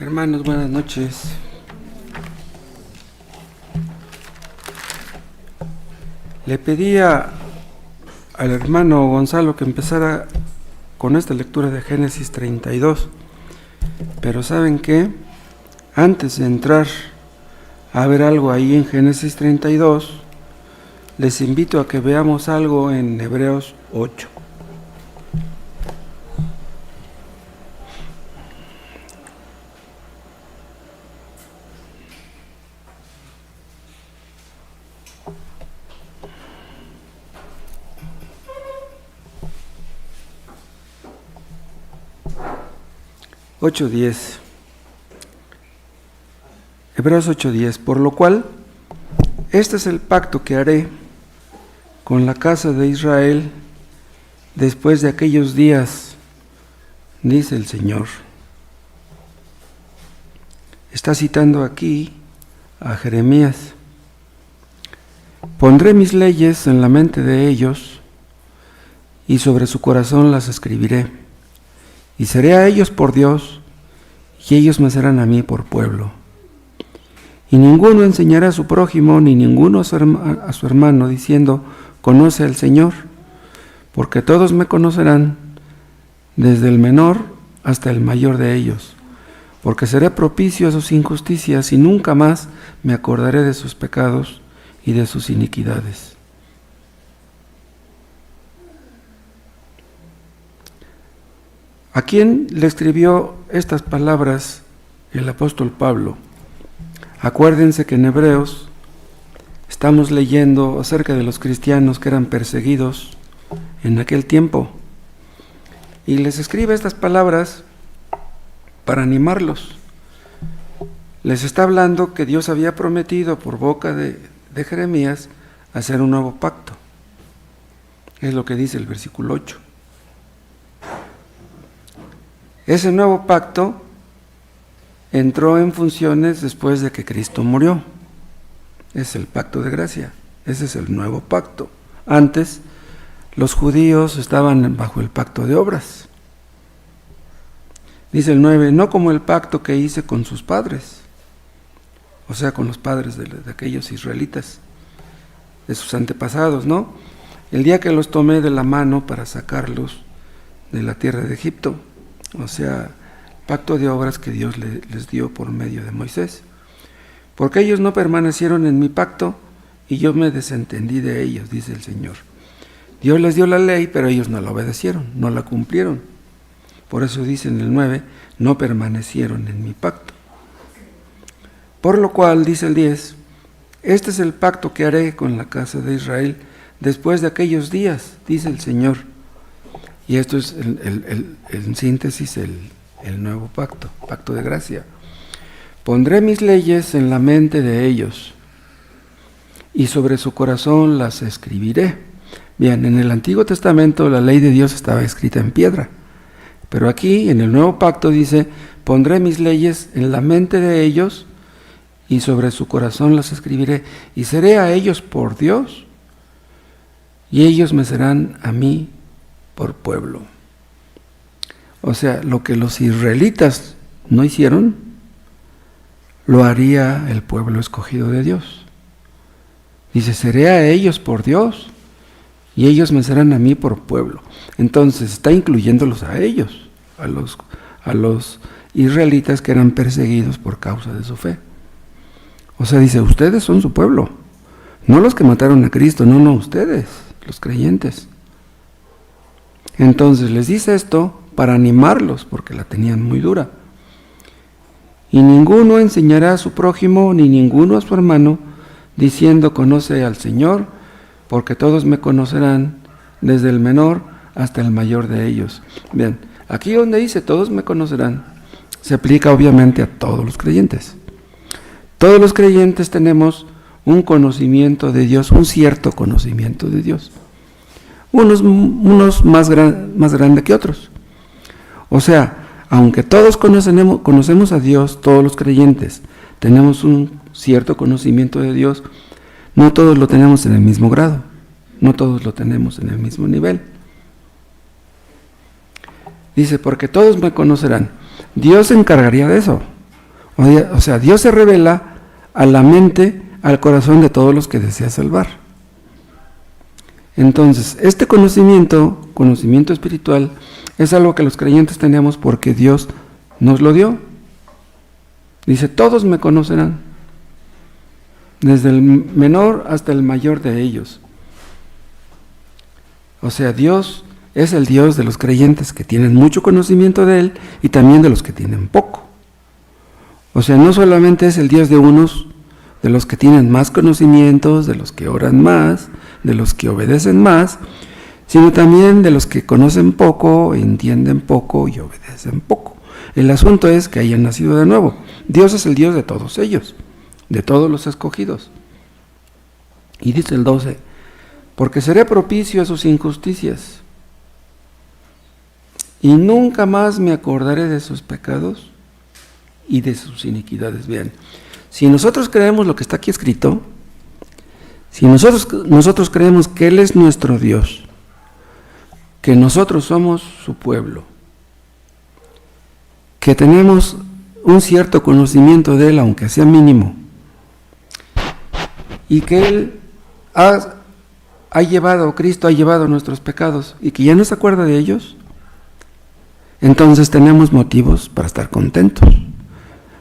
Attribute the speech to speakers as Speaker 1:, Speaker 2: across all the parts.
Speaker 1: Hermanos, buenas noches. Le pedía al hermano Gonzalo que empezara con esta lectura de Génesis 32, pero ¿saben qué? Antes de entrar a ver algo ahí en Génesis 32, les invito a que veamos algo en Hebreos 8. Hebreos 8:10, por lo cual, este es el pacto que haré con la casa de Israel después de aquellos días, dice el Señor. Está citando aquí a Jeremías. Pondré mis leyes en la mente de ellos y sobre su corazón las escribiré. Y seré a ellos por Dios, y ellos me serán a mí por pueblo. Y ninguno enseñará a su prójimo, ni ninguno a su hermano, diciendo, conoce al Señor, porque todos me conocerán, desde el menor hasta el mayor de ellos, porque seré propicio a sus injusticias, y nunca más me acordaré de sus pecados y de sus iniquidades. ¿A quién le escribió estas palabras el apóstol Pablo? Acuérdense que en Hebreos estamos leyendo acerca de los cristianos que eran perseguidos en aquel tiempo. Y les escribe estas palabras para animarlos. Les está hablando que Dios había prometido por boca de Jeremías hacer un nuevo pacto. Es lo que dice el versículo 8. Ese nuevo pacto entró en funciones después de que Cristo murió. Es el pacto de gracia. Ese es el nuevo pacto. Antes, los judíos estaban bajo el pacto de obras. Dice el 9, no como el pacto que hice con sus padres, o sea, con los padres de aquellos israelitas, de sus antepasados, ¿no? El día que los tomé de la mano para sacarlos de la tierra de Egipto. O sea, pacto de obras que Dios les dio por medio de Moisés. Porque ellos no permanecieron en mi pacto y yo me desentendí de ellos, dice el Señor. Dios les dio la ley, pero ellos no la obedecieron, no la cumplieron. Por eso dice en el 9, no permanecieron en mi pacto. Por lo cual, dice el 10, este es el pacto que haré con la casa de Israel después de aquellos días, dice el Señor. Y esto es en síntesis el nuevo pacto, pacto de gracia. Pondré mis leyes en la mente de ellos y sobre su corazón las escribiré. Bien, en el Antiguo Testamento la ley de Dios estaba escrita en piedra, pero aquí en el nuevo pacto dice, pondré mis leyes en la mente de ellos y sobre su corazón las escribiré y seré a ellos por Dios y ellos me serán a mí por pueblo. O sea, lo que los israelitas no hicieron, lo haría el pueblo escogido de Dios. Dice, seré a ellos por Dios, y ellos me serán a mí por pueblo. Entonces, está incluyéndolos a ellos, a los israelitas que eran perseguidos por causa de su fe. O sea, dice, ustedes son su pueblo, no los que mataron a Cristo, no, ustedes, los creyentes. Entonces les dice esto para animarlos, porque la tenían muy dura. Y ninguno enseñará a su prójimo, ni ninguno a su hermano, diciendo, conoce al Señor, porque todos me conocerán, desde el menor hasta el mayor de ellos. Bien, aquí donde dice, todos me conocerán, se aplica obviamente a todos los creyentes. Todos los creyentes tenemos un conocimiento de Dios, un cierto conocimiento de Dios. Unos más grande que otros. O sea, aunque todos conocemos a Dios, todos los creyentes tenemos un cierto conocimiento de Dios, no todos lo tenemos en el mismo grado, no todos lo tenemos en el mismo nivel. Dice, porque todos me conocerán. Dios se encargaría de eso. O sea, Dios se revela a la mente, al corazón de todos los que desea salvar. Entonces, este conocimiento espiritual, es algo que los creyentes tenemos porque Dios nos lo dio. Dice, todos me conocerán, desde el menor hasta el mayor de ellos. O sea, Dios es el Dios de los creyentes que tienen mucho conocimiento de Él y también de los que tienen poco. O sea, no solamente es el Dios de unos, de los que tienen más conocimientos, de los que oran más, de los que obedecen más, sino también de los que conocen poco, entienden poco y obedecen poco. El asunto es que hayan nacido de nuevo. Dios es el Dios de todos ellos, de todos los escogidos. Y dice el 12, porque seré propicio a sus injusticias, y nunca más me acordaré de sus pecados y de sus iniquidades. Bien, si nosotros creemos lo que está aquí escrito, si nosotros creemos que Él es nuestro Dios, que nosotros somos su pueblo, que tenemos un cierto conocimiento de Él, aunque sea mínimo, y que Él Cristo ha llevado nuestros pecados, y que ya no se acuerda de ellos, entonces tenemos motivos para estar contentos.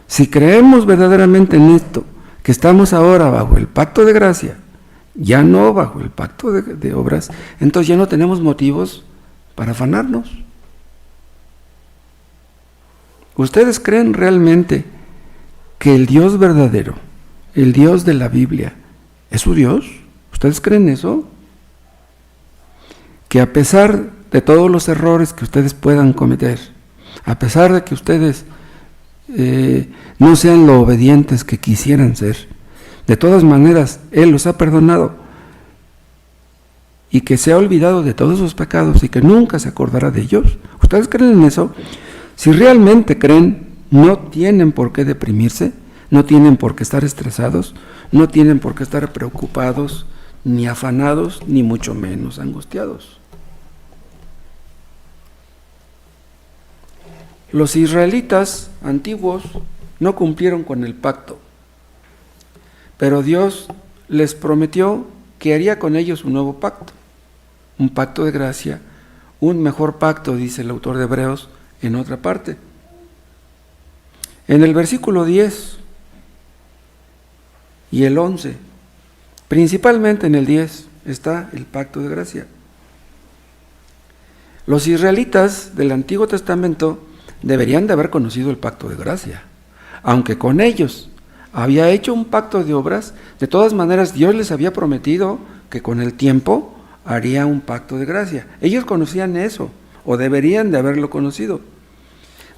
Speaker 1: Si creemos verdaderamente en esto, que estamos ahora bajo el pacto de gracia, ya no bajo el pacto de obras, entonces ya no tenemos motivos para afanarnos. ¿Ustedes creen realmente que el Dios verdadero, el Dios de la Biblia, es su Dios? ¿Ustedes creen eso? Que a pesar de todos los errores que ustedes puedan cometer, a pesar de que ustedes no sean lo obedientes que quisieran ser, de todas maneras Él los ha perdonado y que se ha olvidado de todos sus pecados y que nunca se acordará de ellos. ¿Ustedes creen en eso? Si realmente creen, no tienen por qué deprimirse, no tienen por qué estar estresados, no tienen por qué estar preocupados, ni afanados, ni mucho menos angustiados. Los israelitas antiguos no cumplieron con el pacto, pero Dios les prometió que haría con ellos un nuevo pacto, un pacto de gracia, un mejor pacto, dice el autor de Hebreos en otra parte. En el versículo 10 y el 11, principalmente en el 10, está el pacto de gracia. Los israelitas del Antiguo Testamento deberían de haber conocido el pacto de gracia, aunque con ellos había hecho un pacto de obras. De todas maneras, Dios les había prometido que con el tiempo haría un pacto de gracia. Ellos conocían eso, o deberían de haberlo conocido.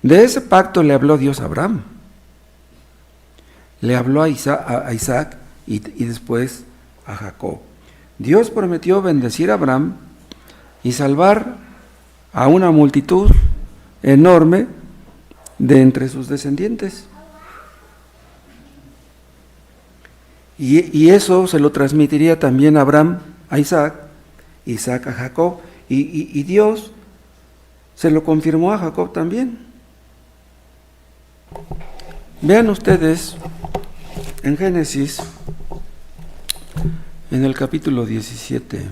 Speaker 1: De ese pacto le habló Dios a Abraham, le habló a Isaac y después a Jacob. Dios prometió bendecir a Abraham y salvar a una multitud enorme de entre sus descendientes. Y eso se lo transmitiría también a Abraham, a Isaac a Jacob, y Dios se lo confirmó a Jacob también. Vean ustedes en Génesis, en el capítulo 17.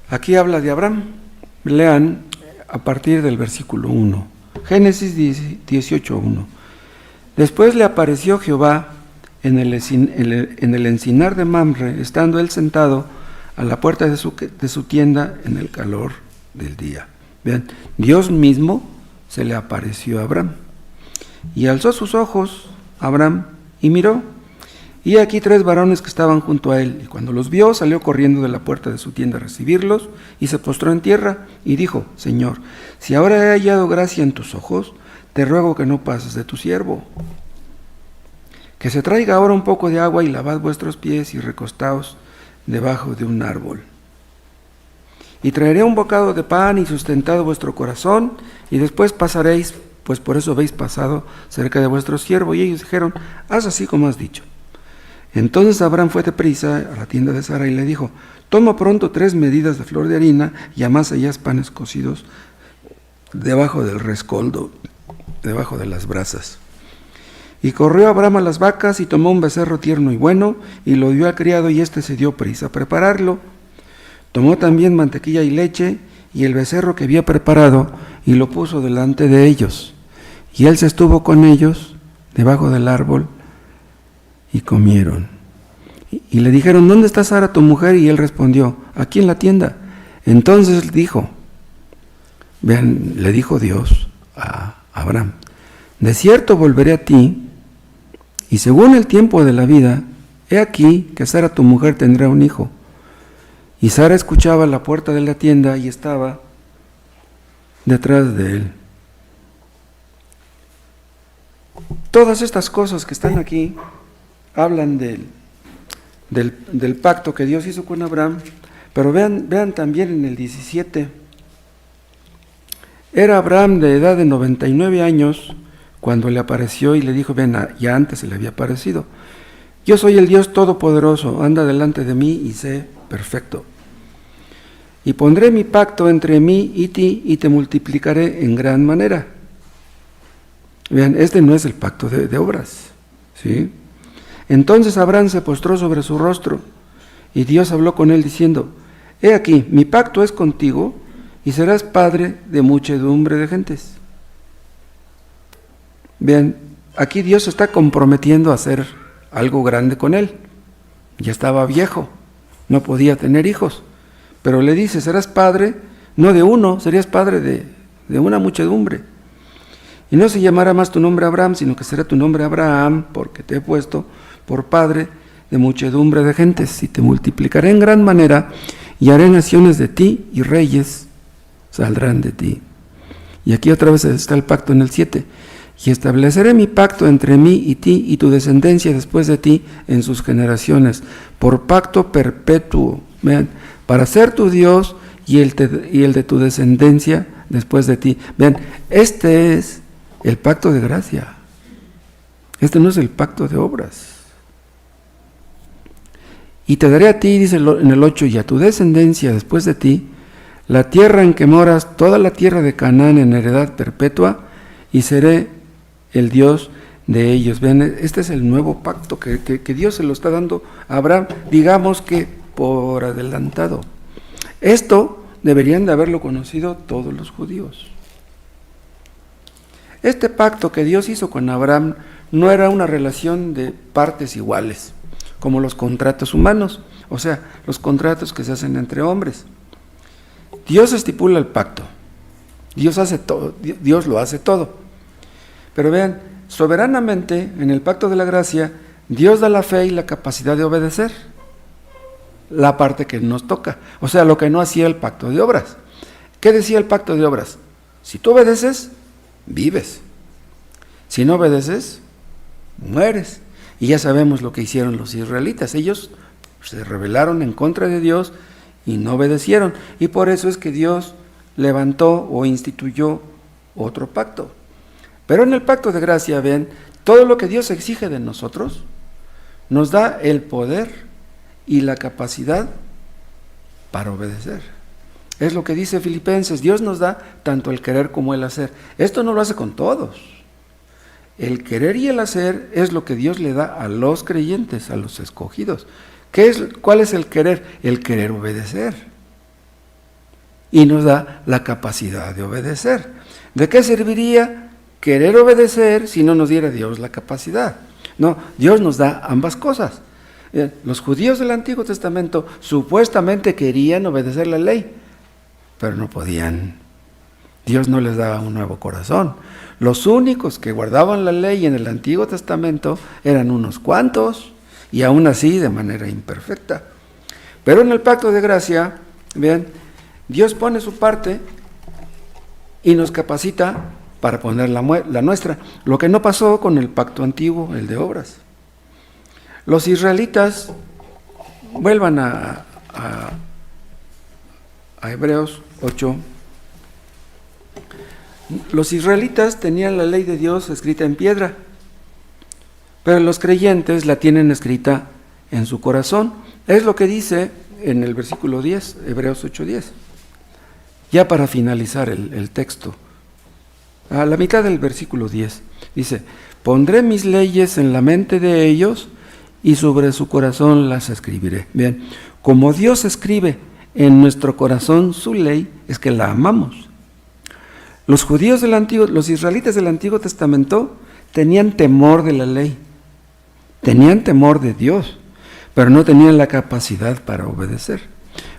Speaker 1: Aquí habla de Abraham. Lean a partir del versículo 1. Génesis 18:1. Después le apareció Jehová en el encinar de Mamre, estando él sentado a la puerta de su tienda en el calor del día. Vean, Dios mismo se le apareció a Abraham. Y alzó sus ojos Abraham y miró, y aquí 3 varones que estaban junto a él, y cuando los vio, salió corriendo de la puerta de su tienda a recibirlos, y se postró en tierra, y dijo: Señor, si ahora he hallado gracia en tus ojos, te ruego que no pases de tu siervo. Que se traiga ahora un poco de agua, y lavad vuestros pies, y recostaos debajo de un árbol. Y traeré un bocado de pan, y sustentado vuestro corazón, y después pasaréis, pues por eso habéis pasado cerca de vuestro siervo. Y ellos dijeron: haz así como has dicho. Entonces Abraham fue deprisa a la tienda de Sara y le dijo: toma pronto 3 medidas de flor de harina y amasa ellas panes cocidos debajo del rescoldo, debajo de las brasas. Y corrió Abraham a las vacas y tomó un becerro tierno y bueno y lo dio al criado, y éste se dio prisa a prepararlo. Tomó también mantequilla y leche y el becerro que había preparado y lo puso delante de ellos. Y él se estuvo con ellos debajo del árbol y comieron. Y le dijeron: ¿dónde está Sara tu mujer? Y él respondió: aquí en la tienda. Entonces dijo, vean, le dijo Dios a Abraham: de cierto volveré a ti, y según el tiempo de la vida, he aquí que Sara tu mujer tendrá un hijo. Y Sara escuchaba la puerta de la tienda y estaba detrás de él. Todas estas cosas que están aquí hablan del pacto que Dios hizo con Abraham, pero vean también en el 17. Era Abraham de edad de 99 años cuando le apareció y le dijo, ven, ya antes se le había aparecido: yo soy el Dios Todopoderoso, anda delante de mí y sé perfecto. Y pondré mi pacto entre mí y ti y te multiplicaré en gran manera. Vean, este no es el pacto de obras, ¿sí? Entonces Abraham se postró sobre su rostro y Dios habló con él diciendo: he aquí, mi pacto es contigo y serás padre de muchedumbre de gentes. Vean, aquí Dios se está comprometiendo a hacer algo grande con él. Ya estaba viejo, no podía tener hijos, pero le dice: serás padre, no de uno, serías padre de una muchedumbre. Y no se llamará más tu nombre Abraham, sino que será tu nombre Abraham, porque te he puesto por padre de muchedumbre de gentes, y te multiplicaré en gran manera, y haré naciones de ti, y reyes saldrán de ti. Y aquí otra vez está el pacto en el 7. Y estableceré mi pacto entre mí y ti y tu descendencia después de ti en sus generaciones, por pacto perpetuo. Vean, para ser tu Dios y el de tu descendencia después de ti. Vean, este es el pacto de gracia. Este no es el pacto de obras. Y te daré a ti, dice en el 8, y a tu descendencia después de ti, la tierra en que moras, toda la tierra de Canaán en heredad perpetua, y seré el Dios de ellos. Vean, este es el nuevo pacto que Dios se lo está dando a Abraham, digamos que por adelantado. Esto deberían de haberlo conocido todos los judíos. Este pacto que Dios hizo con Abraham no era una relación de partes iguales, como los contratos humanos, o sea, los contratos que se hacen entre hombres. Dios estipula el pacto, Dios hace todo, Dios lo hace todo. Pero vean, soberanamente en el pacto de la gracia, Dios da la fe y la capacidad de obedecer la parte que nos toca, o sea, lo que no hacía el pacto de obras. ¿Qué decía el pacto de obras? Si tú obedeces, vives. Si no obedeces, mueres. Y ya sabemos lo que hicieron los israelitas. Ellos se rebelaron en contra de Dios y no obedecieron. Y por eso es que Dios levantó o instituyó otro pacto. Pero en el pacto de gracia, ven, todo lo que Dios exige de nosotros nos da el poder y la capacidad para obedecer. Es lo que dice Filipenses: Dios nos da tanto el querer como el hacer. Esto no lo hace con todos. El querer y el hacer es lo que Dios le da a los creyentes, a los escogidos. ¿Cuál es el querer? El querer obedecer. Y nos da la capacidad de obedecer. ¿De qué serviría querer obedecer si no nos diera Dios la capacidad? No, Dios nos da ambas cosas. Los judíos del Antiguo Testamento supuestamente querían obedecer la ley, pero no podían. Dios no les daba un nuevo corazón. Los únicos que guardaban la ley en el Antiguo Testamento eran unos cuantos, y aún así de manera imperfecta. Pero en el pacto de gracia, vean, Dios pone su parte y nos capacita para poner la nuestra, lo que no pasó con el pacto antiguo, el de obras. Los israelitas, vuelvan a Hebreos 8. Los israelitas tenían la ley de Dios escrita en piedra, pero los creyentes la tienen escrita en su corazón. Es lo que dice en el versículo 10, Hebreos 8:10. Ya para finalizar el texto, a la mitad del versículo 10, dice: pondré mis leyes en la mente de ellos y sobre su corazón las escribiré. Bien, como Dios escribe en nuestro corazón su ley, es que la amamos. Los judíos del Antiguo, los israelitas del Antiguo Testamento tenían temor de la ley, tenían temor de Dios, pero no tenían la capacidad para obedecer.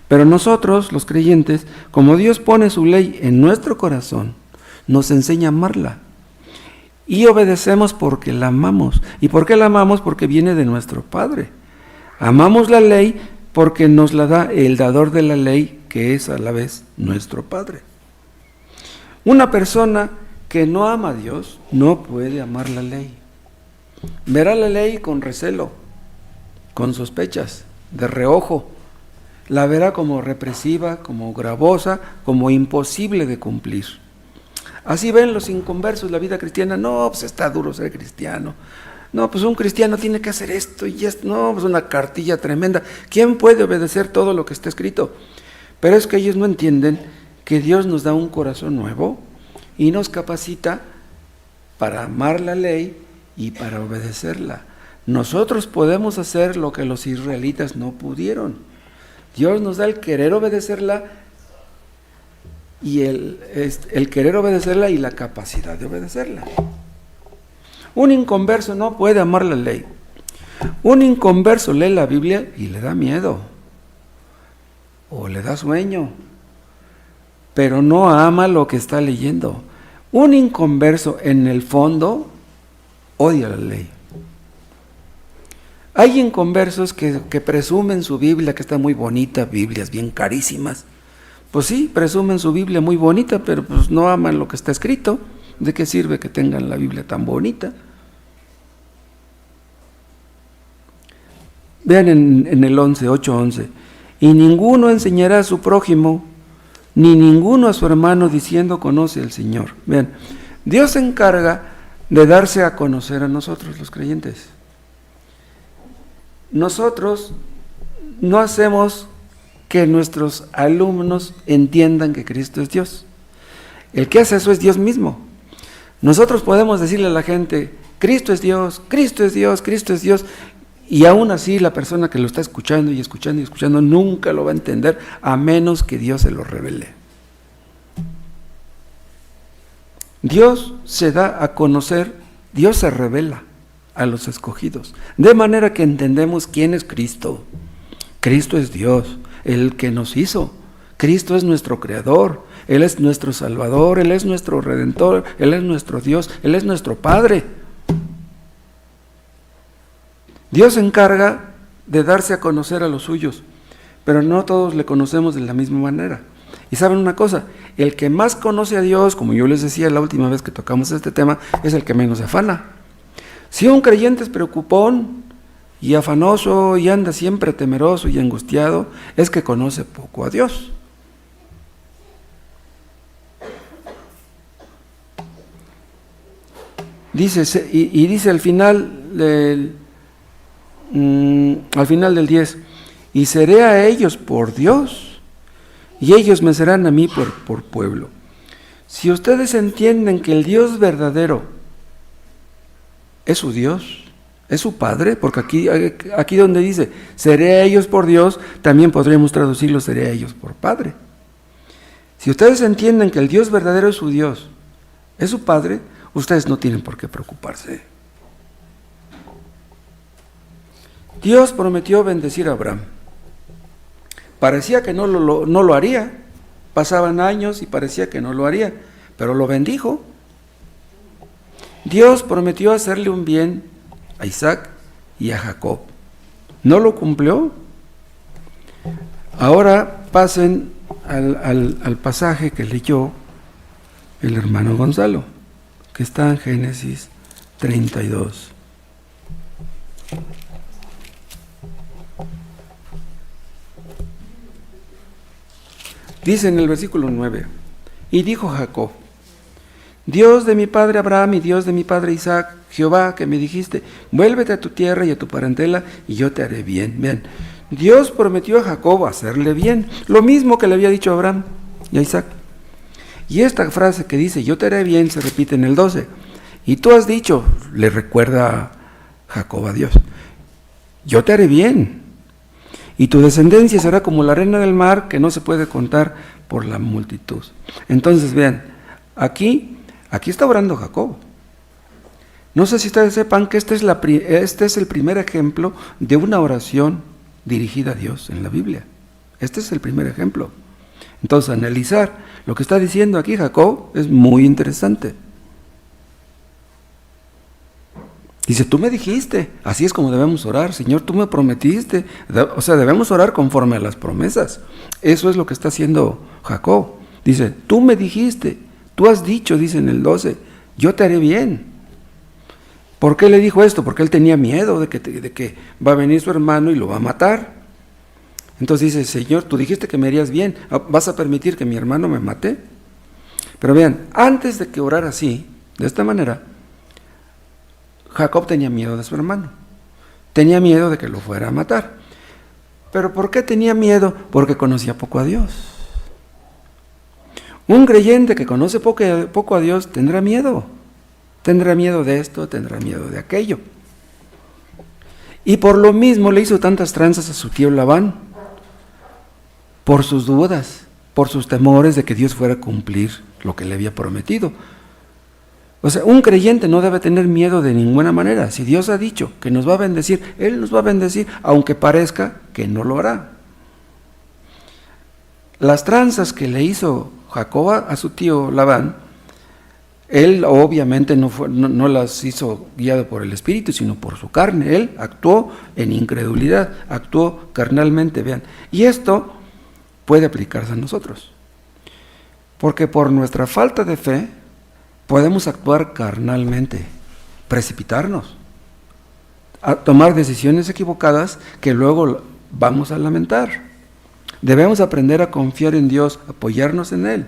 Speaker 1: Pero nosotros, los creyentes, como Dios pone su ley en nuestro corazón, nos enseña a amarla. Y obedecemos porque la amamos. ¿Y por qué la amamos? Porque viene de nuestro Padre. Amamos la ley porque nos la da el dador de la ley, que es a la vez nuestro Padre. Una persona que no ama a Dios no puede amar la ley. Verá la ley con recelo, con sospechas, de reojo. La verá como represiva, como gravosa, como imposible de cumplir. Así ven los inconversos la vida cristiana. No, pues está duro ser cristiano. No, pues un cristiano tiene que hacer esto y esto. No, pues una cartilla tremenda. ¿Quién puede obedecer todo lo que está escrito? Pero es que ellos no entienden que Dios nos da un corazón nuevo y nos capacita para amar la ley y para obedecerla. Nosotros podemos hacer lo que los israelitas no pudieron. Dios nos da el querer obedecerla y el querer obedecerla y la capacidad de obedecerla. Un inconverso no puede amar la ley. Un inconverso lee la Biblia y le da miedo o le da sueño, pero no ama lo que está leyendo. Un inconverso en el fondo odia la ley. Hay inconversos que presumen su Biblia, que está muy bonita, Biblias bien carísimas. Pues sí, presumen su Biblia muy bonita, pero pues no aman lo que está escrito. ¿De qué sirve que tengan la Biblia tan bonita? Vean en el 8:11. Y ninguno enseñará a su prójimo, ni ninguno a su hermano, diciendo: conoce al Señor. Vean, Dios se encarga de darse a conocer a nosotros, los creyentes. Nosotros no hacemos que nuestros alumnos entiendan que Cristo es Dios. El que hace eso es Dios mismo. Nosotros podemos decirle a la gente: Cristo es Dios, Cristo es Dios, Cristo es Dios, y aún así la persona que lo está escuchando y escuchando y escuchando nunca lo va a entender, a menos que Dios se lo revele. Dios se da a conocer, Dios se revela a los escogidos, de manera que entendemos quién es Cristo. Cristo es Dios, el que nos hizo. Cristo es nuestro Creador, Él es nuestro Salvador, Él es nuestro Redentor, Él es nuestro Dios, Él es nuestro Padre. Dios se encarga de darse a conocer a los suyos, pero no todos le conocemos de la misma manera. Y saben una cosa, el que más conoce a Dios, como yo les decía la última vez que tocamos este tema, es el que menos se afana. Si un creyente es preocupón y afanoso y anda siempre temeroso y angustiado, es que conoce poco a Dios. Dice, y dice al final del 10, y seré a ellos por Dios, y ellos me serán a mí por pueblo. Si ustedes entienden que el Dios verdadero es su Dios, es su Padre, porque aquí donde dice, seré a ellos por Dios, también podríamos traducirlo, seré a ellos por Padre. Si ustedes entienden que el Dios verdadero es su Dios, es su Padre, ustedes no tienen por qué preocuparse. Dios prometió bendecir a Abraham. Parecía que no lo haría, pasaban años y parecía que no lo haría, pero lo bendijo. Dios prometió hacerle un bien a Isaac y a Jacob. ¿No lo cumplió? Ahora pasen al pasaje que leyó el hermano Gonzalo, que está en Génesis 32. Dice en el versículo 9, y dijo Jacob: Dios de mi padre Abraham y Dios de mi padre Isaac, Jehová, que me dijiste, vuélvete a tu tierra y a tu parentela y yo te haré bien. Bien, Dios prometió a Jacob hacerle bien, lo mismo que le había dicho a Abraham y a Isaac. Y esta frase que dice, yo te haré bien, se repite en el 12. Y tú has dicho, le recuerda Jacob a Dios, yo te haré bien. Y tu descendencia será como la arena del mar, que no se puede contar por la multitud. Entonces vean, aquí está orando Jacob. No sé si ustedes sepan que este es el primer ejemplo de una oración dirigida a Dios en la Biblia. Este es el primer ejemplo. Entonces, analizar lo que está diciendo aquí Jacob es muy interesante. Dice, tú me dijiste, así es como debemos orar, Señor, tú me prometiste. O sea, debemos orar conforme a las promesas. Eso es lo que está haciendo Jacob. Dice, tú me dijiste, tú has dicho, dice en el 12, yo te haré bien. ¿Por qué le dijo esto? Porque él tenía miedo de que va a venir su hermano y lo va a matar. Entonces dice, Señor, tú dijiste que me harías bien, ¿vas a permitir que mi hermano me mate? Pero vean, antes de que orara así, de esta manera, Jacob tenía miedo de su hermano. Tenía miedo de que lo fuera a matar. ¿Pero por qué tenía miedo? Porque conocía poco a Dios. Un creyente que conoce poco a Dios tendrá miedo. Tendrá miedo de esto, tendrá miedo de aquello. Y por lo mismo le hizo tantas tranzas a su tío Labán, por sus dudas, por sus temores de que Dios fuera a cumplir lo que le había prometido. O sea, un creyente no debe tener miedo de ninguna manera. Si Dios ha dicho que nos va a bendecir, Él nos va a bendecir, aunque parezca que no lo hará. Las tranzas que le hizo Jacob a su tío Labán, él obviamente no las hizo guiado por el Espíritu, sino por su carne. Él actuó en incredulidad, actuó carnalmente, vean. Y esto puede aplicarse a nosotros. Porque por nuestra falta de fe, podemos actuar carnalmente, precipitarnos, a tomar decisiones equivocadas que luego vamos a lamentar. Debemos aprender a confiar en Dios, apoyarnos en Él.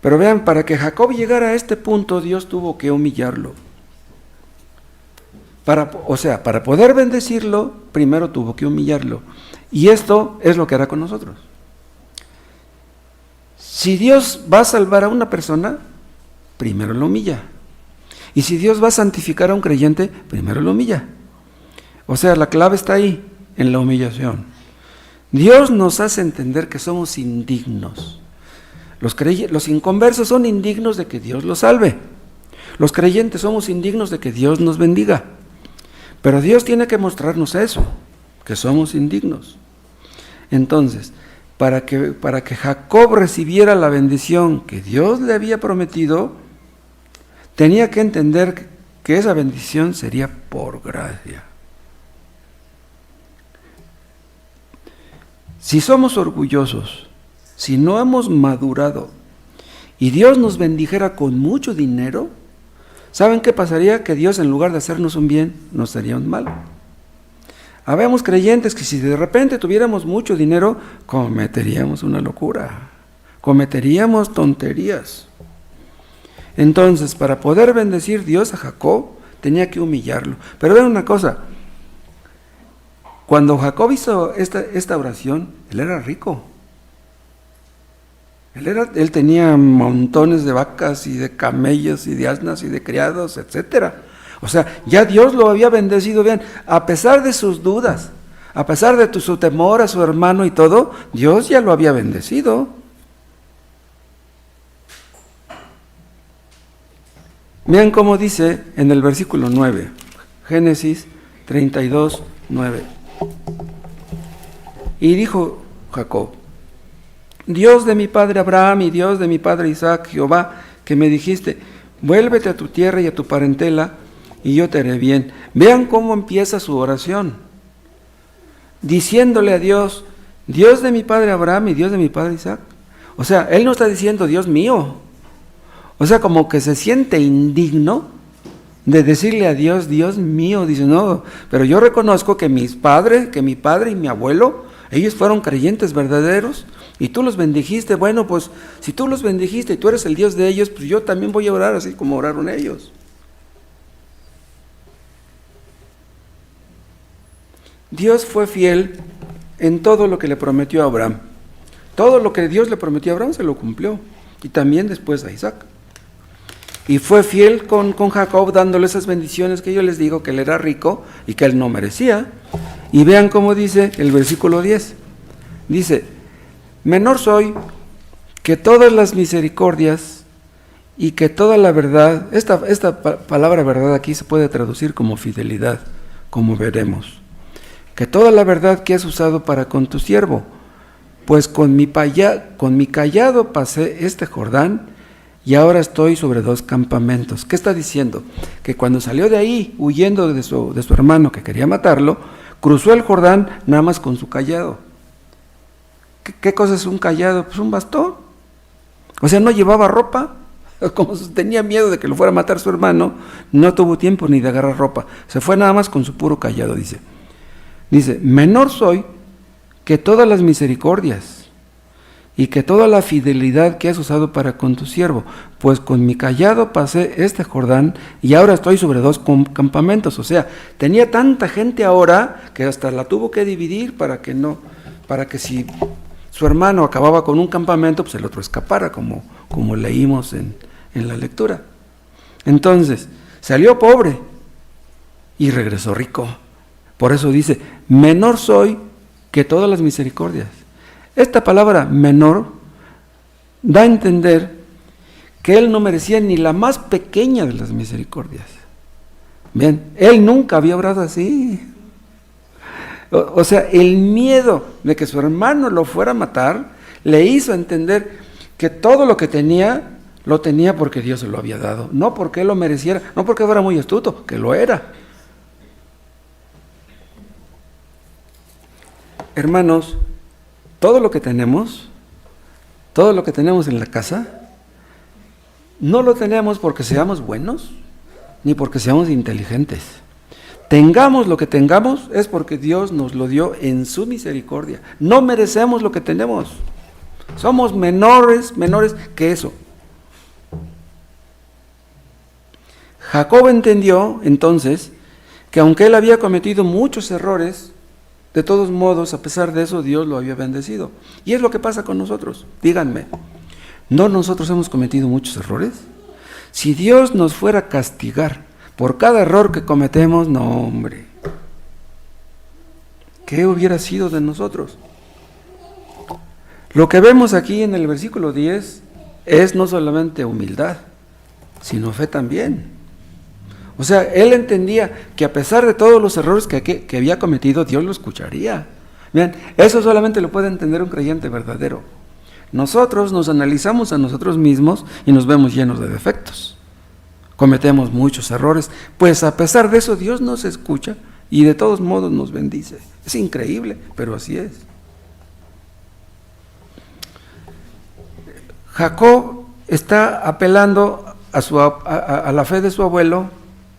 Speaker 1: Pero vean, para que Jacob llegara a este punto, Dios tuvo que humillarlo. Para poder bendecirlo, primero tuvo que humillarlo. Y esto es lo que hará con nosotros. Si Dios va a salvar a una persona, primero lo humilla. Y si Dios va a santificar a un creyente, primero lo humilla. O sea, la clave está ahí, en la humillación. Dios nos hace entender que somos indignos. Los inconversos son indignos de que Dios los salve. Los creyentes somos indignos de que Dios nos bendiga. Pero Dios tiene que mostrarnos eso, que somos indignos. Entonces, para que Jacob recibiera la bendición que Dios le había prometido, tenía que entender que esa bendición sería por gracia. Si somos orgullosos, si no hemos madurado y Dios nos bendijera con mucho dinero, ¿saben qué pasaría? Que Dios, en lugar de hacernos un bien, nos haría un mal. Habemos creyentes que si de repente tuviéramos mucho dinero, cometeríamos una locura, cometeríamos tonterías. Entonces, para poder bendecir Dios a Jacob, tenía que humillarlo. Pero vean una cosa, cuando Jacob hizo esta oración, él era rico. Él tenía montones de vacas y de camellos y de asnas y de criados, etcétera. O sea, ya Dios lo había bendecido bien, a pesar de sus dudas, a pesar de su temor a su hermano y todo, Dios ya lo había bendecido. Vean cómo dice en el versículo 9, Génesis 32, 9. Y dijo Jacob, Dios de mi padre Abraham y Dios de mi padre Isaac, Jehová, que me dijiste, vuélvete a tu tierra y a tu parentela, y yo te haré bien. Vean cómo empieza su oración, diciéndole a Dios, Dios de mi padre Abraham y Dios de mi padre Isaac. O sea, él no está diciendo Dios mío. O sea, como que se siente indigno de decirle a Dios, Dios mío. Dice, no, pero yo reconozco que mi padre y mi abuelo Ellos fueron creyentes verdaderos y tú los bendijiste. Bueno, pues si tú los bendijiste y tú eres el Dios de ellos, pues yo también voy a orar así como oraron ellos. Dios fue fiel en todo lo que le prometió a Abraham. Todo lo que Dios le prometió a Abraham se lo cumplió. Y también después a Isaac. Y fue fiel con Jacob, dándole esas bendiciones que yo les digo, que él era rico y que él no merecía. Y vean cómo dice el versículo 10. Dice, menor soy que todas las misericordias y que toda la verdad. Esta palabra verdad aquí se puede traducir como fidelidad, como veremos. Que toda la verdad que has usado para con tu siervo, pues con mi cayado pasé este Jordán y ahora estoy sobre 2 campamentos. ¿Qué está diciendo? Que cuando salió de ahí, huyendo de su hermano que quería matarlo, cruzó el Jordán nada más con su cayado. ¿Qué cosa es un cayado? Pues un bastón. O sea, no llevaba ropa. Como tenía miedo de que lo fuera a matar su hermano, no tuvo tiempo ni de agarrar ropa. Se fue nada más con su puro cayado, dice. Dice, menor soy que todas las misericordias y que toda la fidelidad que has usado para con tu siervo, pues con mi cayado pasé este Jordán y ahora estoy sobre 2 campamentos. O sea, tenía tanta gente ahora que hasta la tuvo que dividir para que si su hermano acababa con un campamento, pues el otro escapara, como leímos en la lectura. Entonces, salió pobre y regresó rico. Por eso dice, menor soy que todas las misericordias. Esta palabra menor da a entender que él no merecía ni la más pequeña de las misericordias. Bien, él nunca había obrado así. O sea, el miedo de que su hermano lo fuera a matar le hizo entender que todo lo que tenía, lo tenía porque Dios se lo había dado. No porque él lo mereciera, no porque fuera muy astuto, que lo era. Hermanos, todo lo que tenemos en la casa, no lo tenemos porque seamos buenos, ni porque seamos inteligentes. Tengamos lo que tengamos, es porque Dios nos lo dio en su misericordia. No merecemos lo que tenemos. Somos menores que eso. Jacob entendió, entonces, que aunque él había cometido muchos errores, de todos modos, a pesar de eso, Dios lo había bendecido. Y es lo que pasa con nosotros. Díganme, ¿no nosotros hemos cometido muchos errores? Si Dios nos fuera a castigar por cada error que cometemos, no, hombre, ¿qué hubiera sido de nosotros? Lo que vemos aquí en el versículo 10 es no solamente humildad, sino fe también. O sea, él entendía que a pesar de todos los errores que había cometido, Dios lo escucharía. Bien, eso solamente lo puede entender un creyente verdadero. Nosotros nos analizamos a nosotros mismos y nos vemos llenos de defectos. Cometemos muchos errores, pues a pesar de eso Dios nos escucha y de todos modos nos bendice. Es increíble, pero así es. Jacob está apelando a la fe de su abuelo,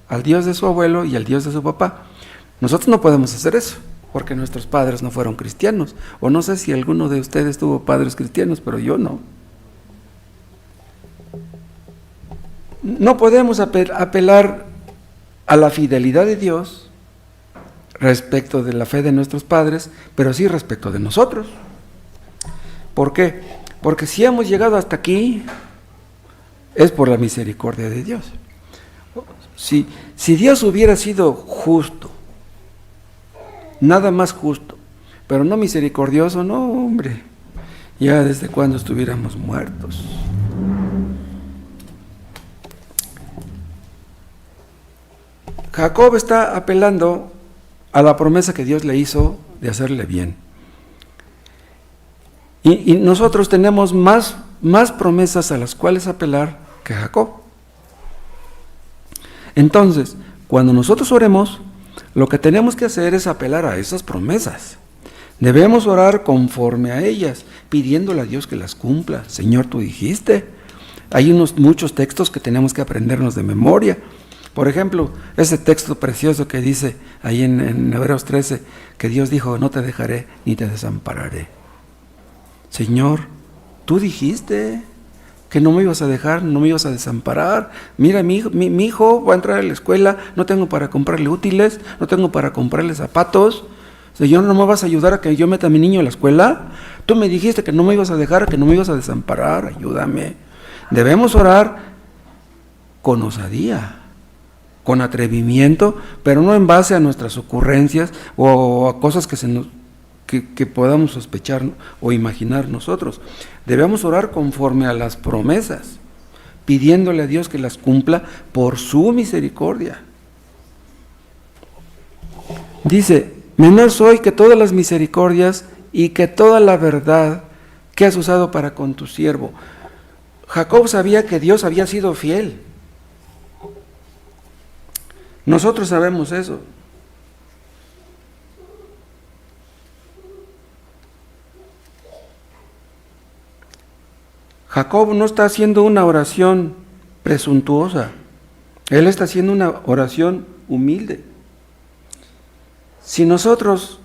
Speaker 1: al Dios de su abuelo y al Dios de su papá. Nosotros no podemos hacer eso, porque nuestros padres no fueron cristianos. O no sé si alguno de ustedes tuvo padres cristianos, pero yo no. No podemos apelar a la fidelidad de Dios respecto de la fe de nuestros padres, pero sí respecto de nosotros. ¿Por qué? Porque si hemos llegado hasta aquí, es por la misericordia de Dios. Si Dios hubiera sido justo, nada más justo, pero no misericordioso, no, hombre, ya desde cuando estuviéramos muertos. Jacob está apelando a la promesa que Dios le hizo de hacerle bien. Y nosotros tenemos más promesas a las cuales apelar que Jacob. Entonces, cuando nosotros oremos, lo que tenemos que hacer es apelar a esas promesas. Debemos orar conforme a ellas, pidiéndole a Dios que las cumpla. Señor, tú dijiste. Hay muchos textos que tenemos que aprendernos de memoria. Por ejemplo, ese texto precioso que dice ahí en Hebreos 13, que Dios dijo, no te dejaré ni te desampararé. Señor, tú dijiste que no me ibas a dejar, no me ibas a desamparar. Mira, mi hijo va a entrar a la escuela, no tengo para comprarle útiles, no tengo para comprarle zapatos. Señor, ¿no me vas a ayudar a que yo meta a mi niño a la escuela? Tú me dijiste que no me ibas a dejar, que no me ibas a desamparar, ayúdame. Debemos orar con osadía, con atrevimiento, pero no en base a nuestras ocurrencias o a cosas que podamos sospechar o imaginar nosotros. Debemos orar conforme a las promesas, pidiéndole a Dios que las cumpla por su misericordia. Dice, menor soy que todas las misericordias y que toda la verdad que has usado para con tu siervo. Jacob sabía que Dios había sido fiel. Nosotros sabemos eso. Jacob no está haciendo una oración presuntuosa. Él está haciendo una oración humilde. Si nosotros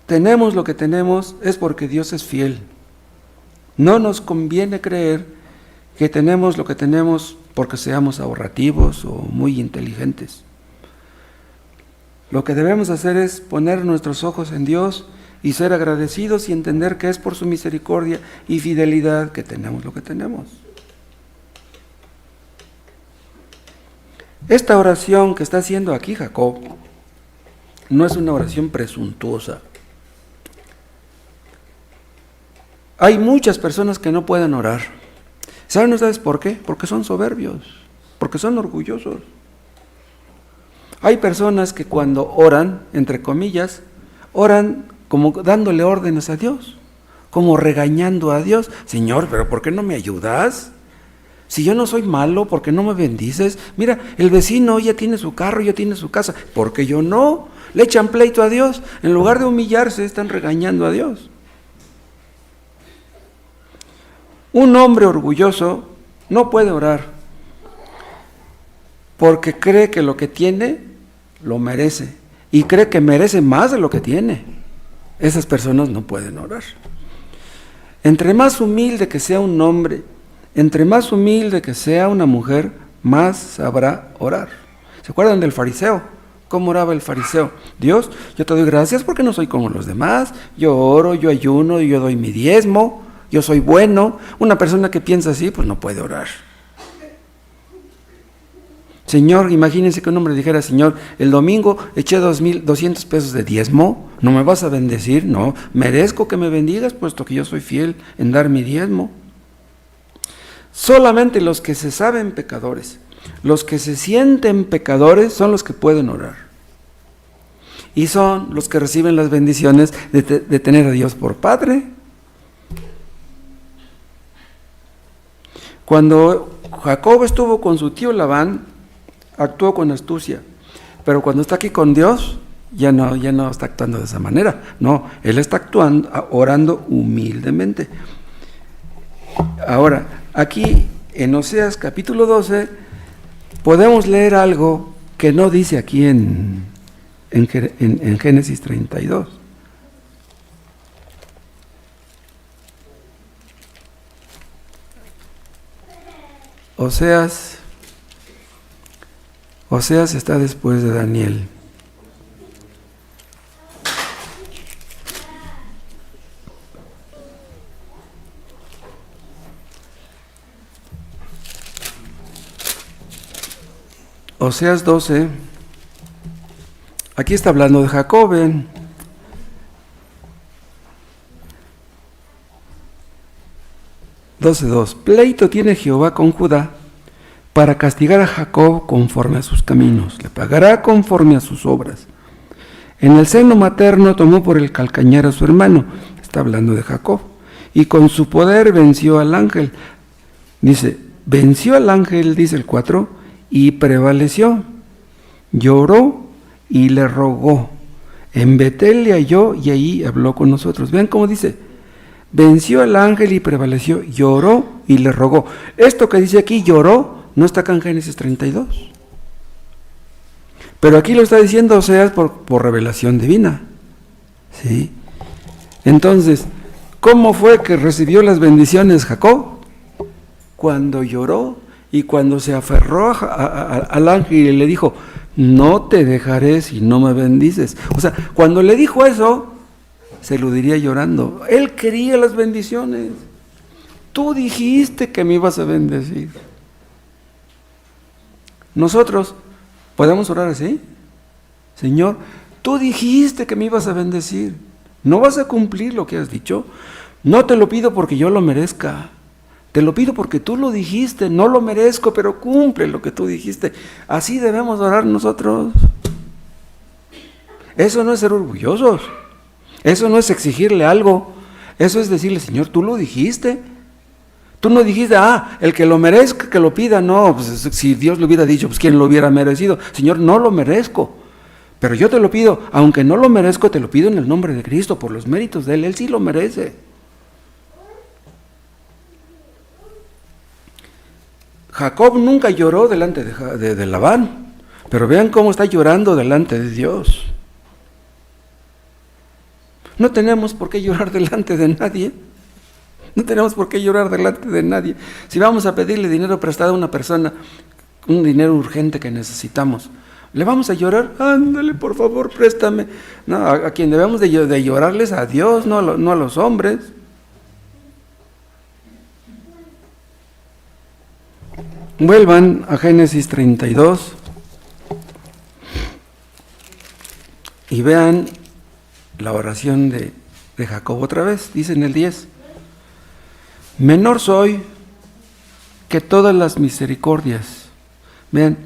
Speaker 1: tenemos lo que tenemos, es porque Dios es fiel. No nos conviene creer que tenemos lo que tenemos porque seamos ahorrativos o muy inteligentes. Lo que debemos hacer es poner nuestros ojos en Dios y ser agradecidos y entender que es por su misericordia y fidelidad que tenemos lo que tenemos. Esta oración que está haciendo aquí Jacob no es una oración presuntuosa. Hay muchas personas que no pueden orar. ¿Saben ustedes por qué? Porque son soberbios, porque son orgullosos. Hay personas que cuando oran, entre comillas, oran como dándole órdenes a Dios, como regañando a Dios. Señor, ¿pero por qué no me ayudas? Si yo no soy malo, ¿por qué no me bendices? Mira, el vecino ya tiene su carro, ya tiene su casa, ¿por qué yo no? Le echan pleito a Dios. En lugar de humillarse, están regañando a Dios. Un hombre orgulloso no puede orar porque cree que lo que tiene lo merece y cree que merece más de lo que tiene. Esas personas no pueden orar. Entre más humilde que sea un hombre, entre más humilde que sea una mujer, más sabrá orar. ¿Se acuerdan del fariseo? ¿Cómo oraba el fariseo? Dios, yo te doy gracias porque no soy como los demás. Yo oro, yo ayuno, yo doy mi diezmo. Yo soy bueno. Una persona que piensa así, pues no puede orar. Señor, imagínense que un hombre dijera, Señor, el domingo eché 2,200 pesos de diezmo, ¿no me vas a bendecir? No, merezco que me bendigas, puesto que yo soy fiel en dar mi diezmo. Solamente los que se saben pecadores, los que se sienten pecadores, son los que pueden orar. Y son los que reciben las bendiciones de tener a Dios por Padre. Cuando Jacob estuvo con su tío Labán, actuó con astucia, pero cuando está aquí con Dios, ya no está actuando de esa manera. No, él está actuando, orando humildemente. Ahora, aquí en Oseas capítulo 12, podemos leer algo que no dice aquí en Génesis 32. Oseas está después de Daniel. Oseas 12, aquí está hablando de Jacob. 12:2. Pleito tiene Jehová con Judá para castigar a Jacob conforme a sus caminos, le pagará conforme a sus obras. En el seno materno tomó por el calcañar a su hermano, está hablando de Jacob, y con su poder venció al ángel. Dice, venció al ángel, dice el 4, y prevaleció. Lloró y le rogó. En Betel le halló y ahí habló con nosotros. Vean cómo dice, venció al ángel y prevaleció, lloró y le rogó. Esto que dice aquí, lloró, no está acá en Génesis 32. Pero aquí lo está diciendo Oseas por revelación divina. ¿Sí? Entonces, ¿cómo fue que recibió las bendiciones Jacob? Cuando lloró y cuando se aferró al ángel y le dijo, no te dejaré si no me bendices. O sea, cuando le dijo eso, se lo diría llorando. Él quería las bendiciones. Tú dijiste que me ibas a bendecir. Nosotros podemos orar así. Señor, tú dijiste que me ibas a bendecir. ¿No vas a cumplir lo que has dicho? No te lo pido porque yo lo merezca. Te lo pido porque tú lo dijiste. No lo merezco, pero cumple lo que tú dijiste. Así debemos orar nosotros. Eso no es ser orgullosos. Eso no es exigirle algo. Eso es decirle, Señor, tú lo dijiste. Tú no dijiste, el que lo merezca, que lo pida. No, pues si Dios lo hubiera dicho, pues ¿quién lo hubiera merecido? Señor, no lo merezco. Pero yo te lo pido, aunque no lo merezco, te lo pido en el nombre de Cristo, por los méritos de Él. Él sí lo merece. Jacob nunca lloró delante de Labán, pero vean cómo está llorando delante de Dios. No tenemos por qué llorar delante de nadie. No tenemos por qué llorar delante de nadie. Si vamos a pedirle dinero prestado a una persona, un dinero urgente que necesitamos, ¿le vamos a llorar? Ándale, por favor, préstame. No, a quien debemos de llorarles a Dios, no a los hombres. Vuelvan a Génesis 32 y vean la oración de Jacob otra vez. Dice en el 10, menor soy que todas las misericordias. Vean,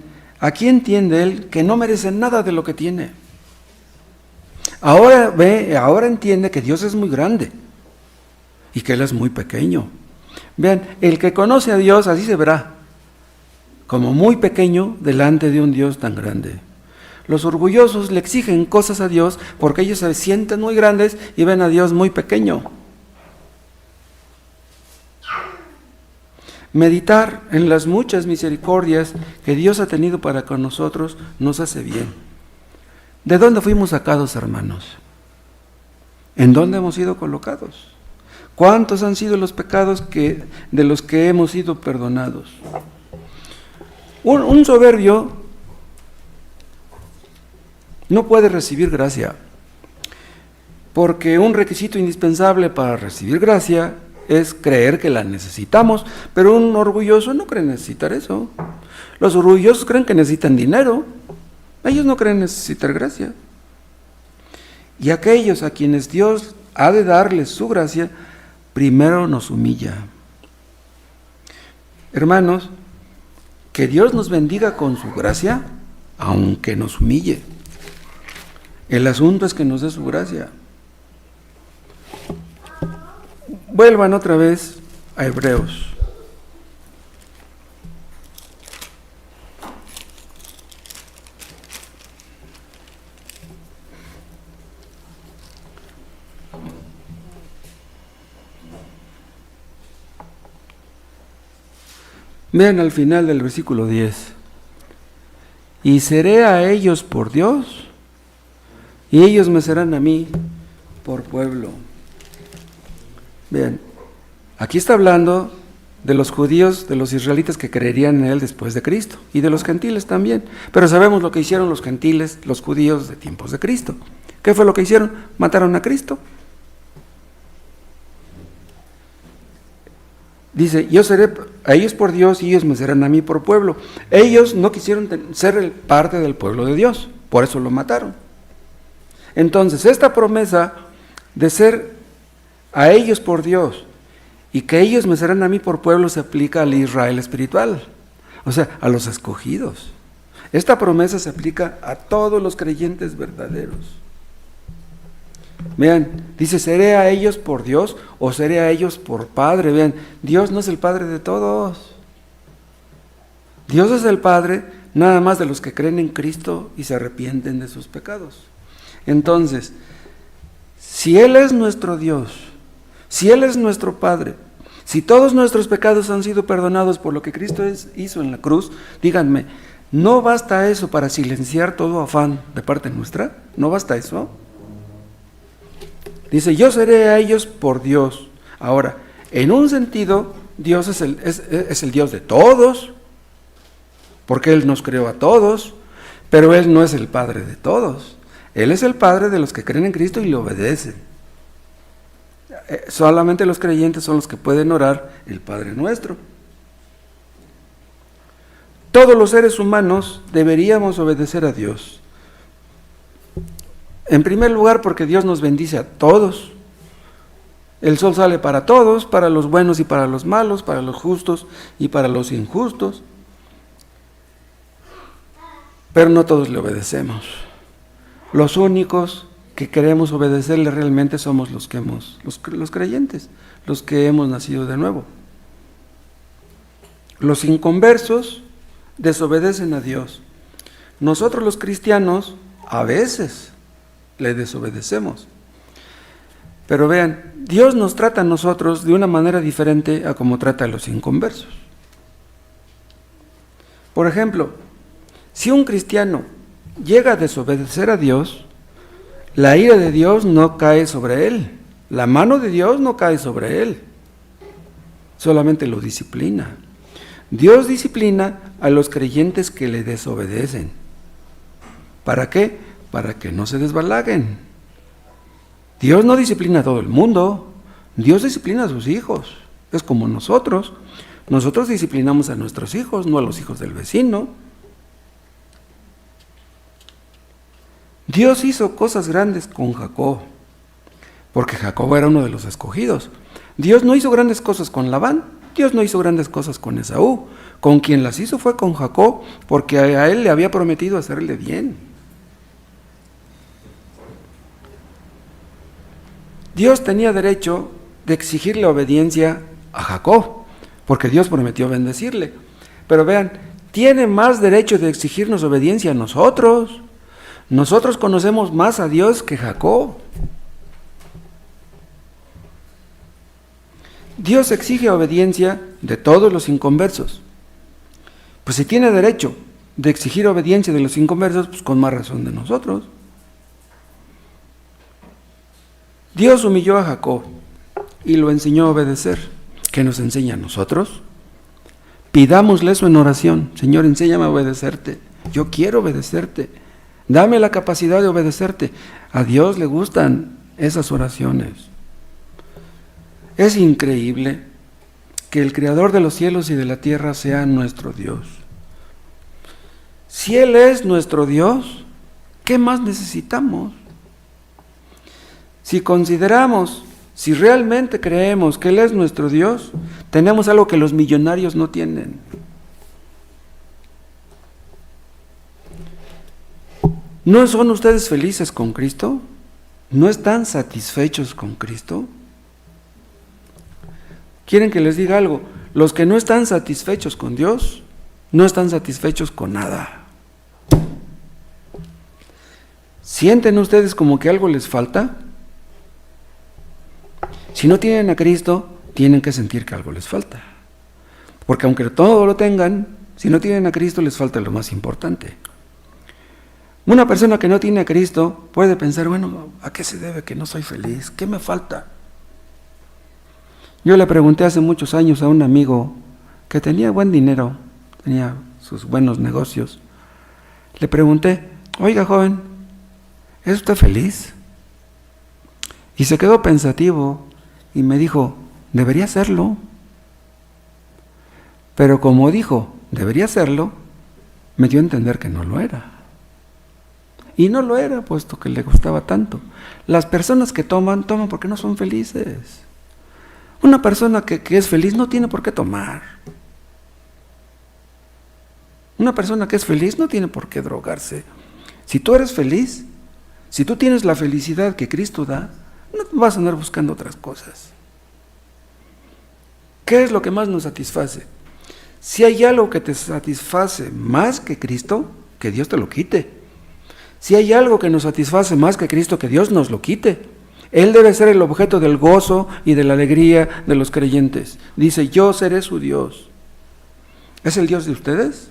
Speaker 1: aquí entiende él que no merece nada de lo que tiene. Ahora entiende que Dios es muy grande y que Él es muy pequeño. Vean, el que conoce a Dios así se verá, como muy pequeño delante de un Dios tan grande. Los orgullosos le exigen cosas a Dios porque ellos se sienten muy grandes y ven a Dios muy pequeño. Meditar en las muchas misericordias que Dios ha tenido para con nosotros nos hace bien. ¿De dónde fuimos sacados, hermanos? ¿En dónde hemos sido colocados? ¿Cuántos han sido los pecados de los que hemos sido perdonados? Un soberbio no puede recibir gracia, porque un requisito indispensable para recibir gracia es creer que la necesitamos, pero un orgulloso no cree necesitar eso. Los orgullosos creen que necesitan dinero, ellos no creen necesitar gracia. Y aquellos a quienes Dios ha de darles su gracia, primero nos humilla. Hermanos, que Dios nos bendiga con su gracia, aunque nos humille. El asunto es que nos dé su gracia. Vuelvan otra vez a Hebreos. Vean al final del versículo 10. Y seré a ellos por Dios, y ellos me serán a mí por pueblo. Vean, aquí está hablando de los judíos, de los israelitas que creerían en Él después de Cristo, y de los gentiles también. Pero sabemos lo que hicieron los gentiles, los judíos de tiempos de Cristo. ¿Qué fue lo que hicieron? Mataron a Cristo. Dice, yo seré a ellos por Dios y ellos me serán a mí por pueblo. Ellos no quisieron ser parte del pueblo de Dios, por eso lo mataron. Entonces, esta promesa de ser a ellos por Dios y que ellos me serán a mí por pueblo se aplica al Israel espiritual, o sea, a los escogidos. Esta promesa se aplica a todos los creyentes verdaderos. Vean, dice, seré a ellos por Dios o seré a ellos por Padre. Vean, Dios no es el Padre de todos. Dios es el Padre nada más de los que creen en Cristo y se arrepienten de sus pecados. Entonces, si Él es nuestro Dios, si Él es nuestro Padre, si todos nuestros pecados han sido perdonados por lo que Cristo hizo en la cruz, díganme, ¿No basta eso para silenciar todo afán de parte nuestra? ¿No basta eso? Dice, yo seré a ellos por Dios. Ahora, en un sentido, Dios es el Dios de todos, porque Él nos creó a todos, pero Él no es el Padre de todos. Él es el Padre de los que creen en Cristo y le obedecen. Solamente los creyentes son los que pueden orar el Padre Nuestro. Todos los seres humanos deberíamos obedecer a Dios. En primer lugar, porque Dios nos bendice a todos. El sol sale para todos, para los buenos y para los malos, para los justos y para los injustos. Pero no todos le obedecemos. Los únicos que queremos obedecerle realmente somos los creyentes, los que hemos nacido de nuevo. Los inconversos desobedecen a Dios. Nosotros los cristianos a veces le desobedecemos. Pero vean, Dios nos trata a nosotros de una manera diferente a como trata a los inconversos. Por ejemplo, si un cristiano llega a desobedecer a Dios, la ira de Dios no cae sobre él, la mano de Dios no cae sobre él, solamente lo disciplina. Dios disciplina a los creyentes que le desobedecen. ¿Para qué? Para que no se desbalaguen. Dios no disciplina a todo el mundo, Dios disciplina a sus hijos. Es como nosotros disciplinamos a nuestros hijos, no a los hijos del vecino. Dios hizo cosas grandes con Jacob, porque Jacob era uno de los escogidos. Dios no hizo grandes cosas con Labán, Dios no hizo grandes cosas con Esaú. Con quien las hizo fue con Jacob, porque a él le había prometido hacerle bien. Dios tenía derecho de exigirle obediencia a Jacob, porque Dios prometió bendecirle. Pero vean, tiene más derecho de exigirnos obediencia a nosotros. Nosotros conocemos más a Dios que Jacob. Dios exige obediencia de todos los inconversos. Pues si tiene derecho de exigir obediencia de los inconversos, pues con más razón de nosotros. Dios humilló a Jacob y lo enseñó a obedecer. ¿Qué nos enseña a nosotros? Pidámosle eso en oración. Señor, enséñame a obedecerte. Yo quiero obedecerte. Dame la capacidad de obedecerte. A Dios le gustan esas oraciones. Es increíble que el Creador de los cielos y de la tierra sea nuestro Dios. Si Él es nuestro Dios, ¿qué más necesitamos? Si consideramos, si realmente creemos que Él es nuestro Dios, tenemos algo que los millonarios no tienen. ¿No son ustedes felices con Cristo? ¿No están satisfechos con Cristo? ¿Quieren que les diga algo? Los que no están satisfechos con Dios, no están satisfechos con nada. ¿Sienten ustedes como que algo les falta? Si no tienen a Cristo, tienen que sentir que algo les falta. Porque aunque todo lo tengan, si no tienen a Cristo les falta lo más importante. Una persona que no tiene a Cristo puede pensar, bueno, ¿a qué se debe que no soy feliz? ¿Qué me falta? Yo le pregunté hace muchos años a un amigo que tenía buen dinero, tenía sus buenos negocios. Le pregunté, oiga joven, ¿es usted feliz? Y se quedó pensativo y me dijo, debería serlo. Pero como dijo, debería serlo, me dio a entender que no lo era. Y no lo era, puesto que le gustaba tanto. Las personas que toman porque no son felices. Una persona que es feliz no tiene por qué tomar. Una persona que es feliz no tiene por qué drogarse. Si tú eres feliz, si tú tienes la felicidad que Cristo da, no vas a andar buscando otras cosas. ¿Qué es lo que más nos satisface? Si hay algo que te satisface más que Cristo, que Dios te lo quite. Si hay algo que nos satisface más que Cristo, que Dios nos lo quite. Él debe ser el objeto del gozo y de la alegría de los creyentes. Dice, yo seré su Dios. ¿Es el Dios de ustedes?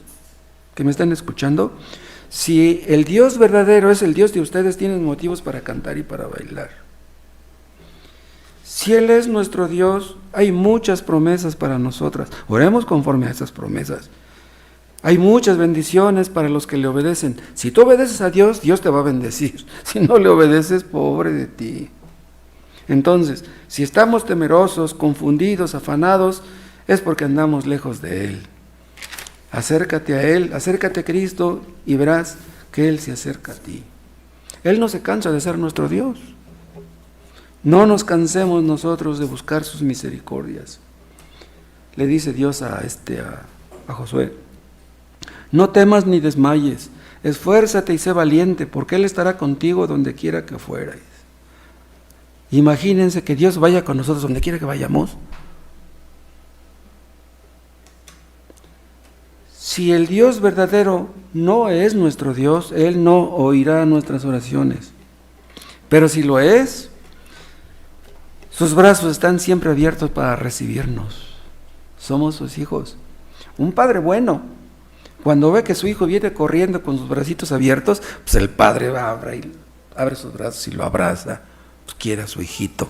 Speaker 1: que me están escuchando, si el Dios verdadero es el Dios de ustedes, tienen motivos para cantar y para bailar. Si Él es nuestro Dios, hay muchas promesas para nosotras. Oremos conforme a esas promesas. Hay muchas bendiciones para los que le obedecen. Si tú obedeces a Dios, Dios te va a bendecir. Si no le obedeces, pobre de ti. Entonces, si estamos temerosos, confundidos, afanados, es porque andamos lejos de Él. Acércate a Él, acércate a Cristo y verás que Él se acerca a ti. Él no se cansa de ser nuestro Dios. No nos cansemos nosotros de buscar sus misericordias. Le dice Dios a Josué: no temas ni desmayes, esfuérzate y sé valiente, porque Él estará contigo donde quiera que fuerais. Imagínense que Dios vaya con nosotros donde quiera que vayamos. Si el Dios verdadero no es nuestro Dios, Él no oirá nuestras oraciones. Pero si lo es, sus brazos están siempre abiertos para recibirnos. Somos sus hijos. Un padre bueno, cuando ve que su hijo viene corriendo con sus bracitos abiertos, pues el padre abre sus brazos y lo abraza, pues quiere a su hijito.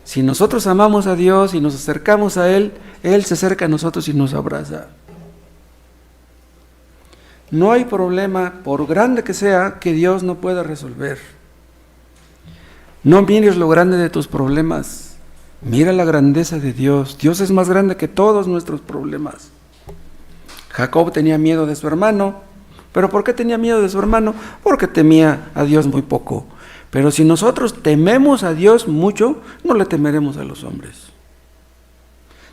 Speaker 1: Si nosotros amamos a Dios y nos acercamos a Él, Él se acerca a nosotros y nos abraza. No hay problema, por grande que sea, que Dios no pueda resolver. No mires lo grande de tus problemas, mira la grandeza de Dios. Dios es más grande que todos nuestros problemas. Jacob tenía miedo de su hermano. ¿Pero por qué tenía miedo de su hermano? Porque temía a Dios muy poco. Pero si nosotros tememos a Dios mucho, no le temeremos a los hombres.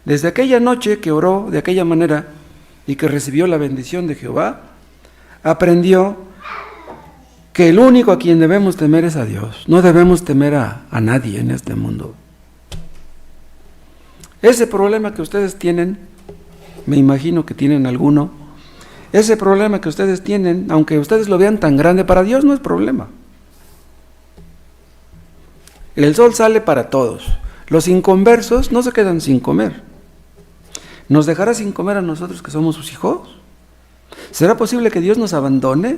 Speaker 1: Desde aquella noche que oró de aquella manera y que recibió la bendición de Jehová, aprendió que el único a quien debemos temer es a Dios. No debemos temer a nadie en este mundo. Ese problema que ustedes tienen, me imagino que tienen alguno, ese problema que ustedes tienen, aunque ustedes lo vean tan grande, para Dios no es problema. El sol sale para todos. Los inconversos no se quedan sin comer. ¿Nos dejará sin comer a nosotros que somos sus hijos? ¿Será posible que Dios nos abandone?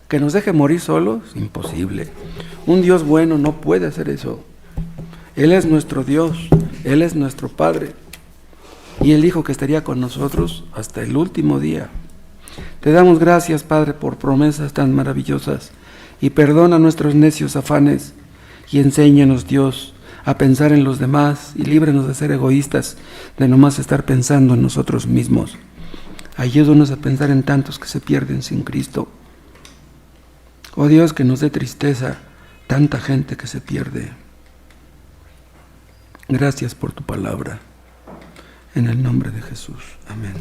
Speaker 1: ¿Que nos deje morir solos? Imposible. Un Dios bueno no puede hacer eso. Él es nuestro Dios, Él es nuestro Padre. Y Él dijo que estaría con nosotros hasta el último día. Te damos gracias, Padre, por promesas tan maravillosas. Y perdona nuestros necios afanes. Y enséñanos, Dios, a pensar en los demás y líbranos de ser egoístas, de nomás estar pensando en nosotros mismos. Ayúdanos a pensar en tantos que se pierden sin Cristo. Oh Dios, que nos dé tristeza tanta gente que se pierde. Gracias por tu palabra. En el nombre de Jesús. Amén.